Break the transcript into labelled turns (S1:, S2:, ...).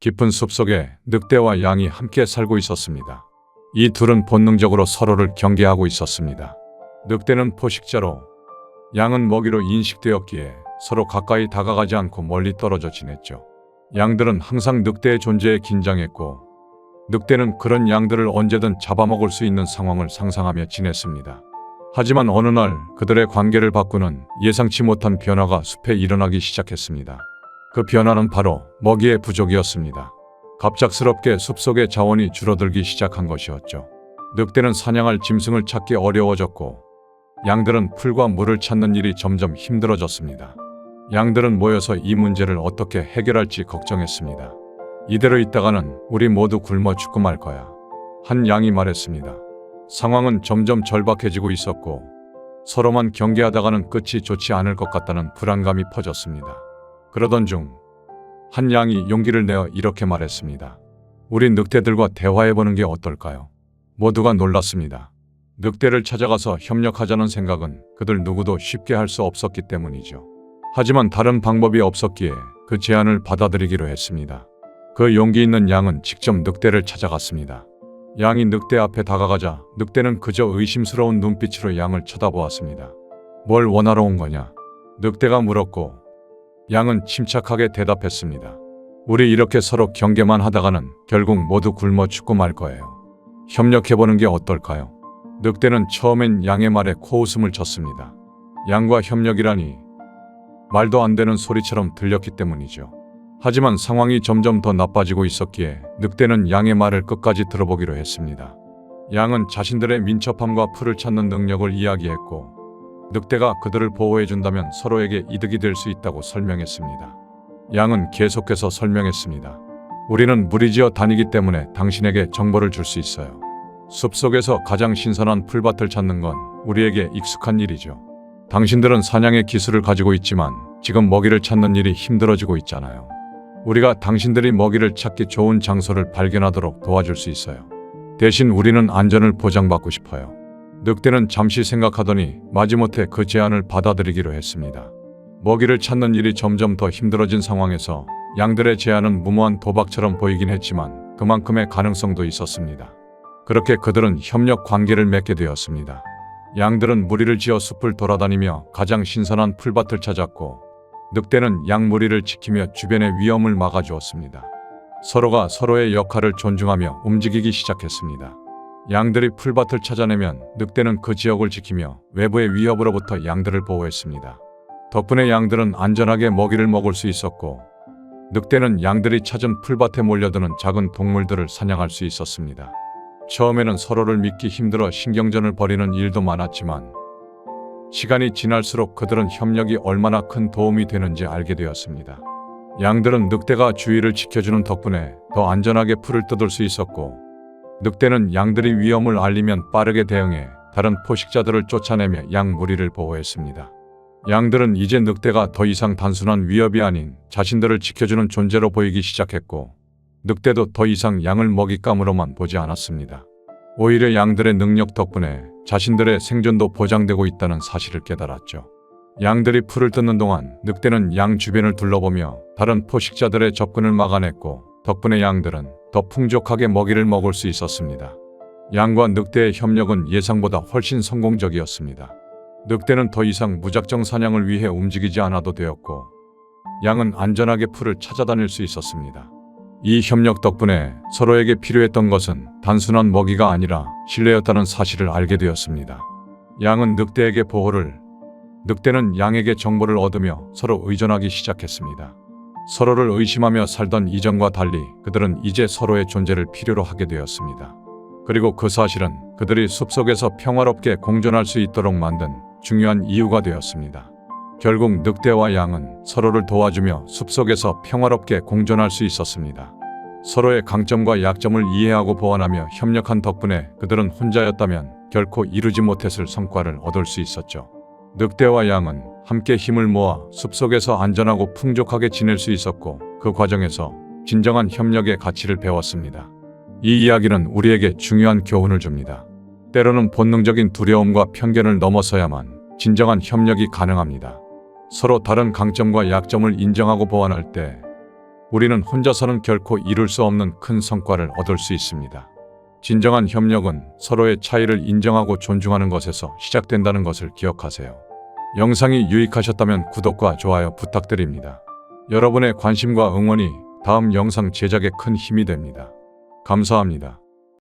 S1: 깊은 숲속에 늑대와 양이 함께 살고 있었습니다. 이 둘은 본능적으로 서로를 경계하고 있었습니다. 늑대는 포식자로, 양은 먹이로 인식되었기에 서로 가까이 다가가지 않고 멀리 떨어져 지냈죠. 양들은 항상 늑대의 존재에 긴장했고, 늑대는 그런 양들을 언제든 잡아먹을 수 있는 상황을 상상하며 지냈습니다. 하지만 어느 날 그들의 관계를 바꾸는 예상치 못한 변화가 숲에 일어나기 시작했습니다. 그 변화는 바로 먹이의 부족이었습니다. 갑작스럽게 숲속의 자원이 줄어들기 시작한 것이었죠. 늑대는 사냥할 짐승을 찾기 어려워졌고, 양들은 풀과 물을 찾는 일이 점점 힘들어졌습니다. 양들은 모여서 이 문제를 어떻게 해결할지 걱정했습니다. 이대로 있다가는 우리 모두 굶어 죽고 말 거야. 한 양이 말했습니다. 상황은 점점 절박해지고 있었고, 서로만 경계하다가는 끝이 좋지 않을 것 같다는 불안감이 퍼졌습니다. 그러던 중 한 양이 용기를 내어 이렇게 말했습니다. 우리 늑대들과 대화해보는 게 어떨까요? 모두가 놀랐습니다. 늑대를 찾아가서 협력하자는 생각은 그들 누구도 쉽게 할 수 없었기 때문이죠. 하지만 다른 방법이 없었기에 그 제안을 받아들이기로 했습니다. 그 용기 있는 양은 직접 늑대를 찾아갔습니다. 양이 늑대 앞에 다가가자 늑대는 그저 의심스러운 눈빛으로 양을 쳐다보았습니다. 뭘 원하러 온 거냐? 늑대가 물었고, 양은 침착하게 대답했습니다. 우리 이렇게 서로 경계만 하다가는 결국 모두 굶어 죽고 말 거예요. 협력해보는 게 어떨까요? 늑대는 처음엔 양의 말에 코웃음을 쳤습니다. 양과 협력이라니, 말도 안 되는 소리처럼 들렸기 때문이죠. 하지만 상황이 점점 더 나빠지고 있었기에 늑대는 양의 말을 끝까지 들어보기로 했습니다. 양은 자신들의 민첩함과 풀을 찾는 능력을 이야기했고, 늑대가 그들을 보호해준다면 서로에게 이득이 될 수 있다고 설명했습니다. 양은 계속해서 설명했습니다. 우리는 무리지어 다니기 때문에 당신에게 정보를 줄 수 있어요. 숲속에서 가장 신선한 풀밭을 찾는 건 우리에게 익숙한 일이죠. 당신들은 사냥의 기술을 가지고 있지만 지금 먹이를 찾는 일이 힘들어지고 있잖아요. 우리가 당신들이 먹이를 찾기 좋은 장소를 발견하도록 도와줄 수 있어요. 대신 우리는 안전을 보장받고 싶어요. 늑대는 잠시 생각하더니 마지못해 그 제안을 받아들이기로 했습니다. 먹이를 찾는 일이 점점 더 힘들어진 상황에서 양들의 제안은 무모한 도박처럼 보이긴 했지만 그만큼의 가능성도 있었습니다. 그렇게 그들은 협력 관계를 맺게 되었습니다. 양들은 무리를 지어 숲을 돌아다니며 가장 신선한 풀밭을 찾았고, 늑대는 양 무리를 지키며 주변의 위험을 막아주었습니다. 서로가 서로의 역할을 존중하며 움직이기 시작했습니다. 양들이 풀밭을 찾아내면 늑대는 그 지역을 지키며 외부의 위협으로부터 양들을 보호했습니다. 덕분에 양들은 안전하게 먹이를 먹을 수 있었고, 늑대는 양들이 찾은 풀밭에 몰려드는 작은 동물들을 사냥할 수 있었습니다. 처음에는 서로를 믿기 힘들어 신경전을 벌이는 일도 많았지만, 시간이 지날수록 그들은 협력이 얼마나 큰 도움이 되는지 알게 되었습니다. 양들은 늑대가 주위를 지켜주는 덕분에 더 안전하게 풀을 뜯을 수 있었고, 늑대는 양들이 위험을 알리면 빠르게 대응해 다른 포식자들을 쫓아내며 양 무리를 보호했습니다. 양들은 이제 늑대가 더 이상 단순한 위협이 아닌 자신들을 지켜주는 존재로 보이기 시작했고, 늑대도 더 이상 양을 먹잇감으로만 보지 않았습니다. 오히려 양들의 능력 덕분에 자신들의 생존도 보장되고 있다는 사실을 깨달았죠. 양들이 풀을 뜯는 동안 늑대는 양 주변을 둘러보며 다른 포식자들의 접근을 막아냈고, 덕분에 양들은 더 풍족하게 먹이를 먹을 수 있었습니다. 양과 늑대의 협력은 예상보다 훨씬 성공적이었습니다. 늑대는 더 이상 무작정 사냥을 위해 움직이지 않아도 되었고, 양은 안전하게 풀을 찾아다닐 수 있었습니다. 이 협력 덕분에 서로에게 필요했던 것은 단순한 먹이가 아니라 신뢰였다는 사실을 알게 되었습니다. 양은 늑대에게 보호를, 늑대는 양에게 정보를 얻으며 서로 의존하기 시작했습니다. 서로를 의심하며 살던 이전과 달리 그들은 이제 서로의 존재를 필요로 하게 되었습니다. 그리고 그 사실은 그들이 숲속에서 평화롭게 공존할 수 있도록 만든 중요한 이유가 되었습니다. 결국 늑대와 양은 서로를 도와주며 숲속에서 평화롭게 공존할 수 있었습니다. 서로의 강점과 약점을 이해하고 보완하며 협력한 덕분에 그들은 혼자였다면 결코 이루지 못했을 성과를 얻을 수 있었죠. 늑대와 양은 함께 힘을 모아 숲속에서 안전하고 풍족하게 지낼 수 있었고, 그 과정에서 진정한 협력의 가치를 배웠습니다. 이 이야기는 우리에게 중요한 교훈을 줍니다. 때로는 본능적인 두려움과 편견을 넘어서야만 진정한 협력이 가능합니다. 서로 다른 강점과 약점을 인정하고 보완할 때 우리는 혼자서는 결코 이룰 수 없는 큰 성과를 얻을 수 있습니다. 진정한 협력은 서로의 차이를 인정하고 존중하는 것에서 시작된다는 것을 기억하세요. 영상이 유익하셨다면 구독과 좋아요 부탁드립니다. 여러분의 관심과 응원이 다음 영상 제작에 큰 힘이 됩니다. 감사합니다.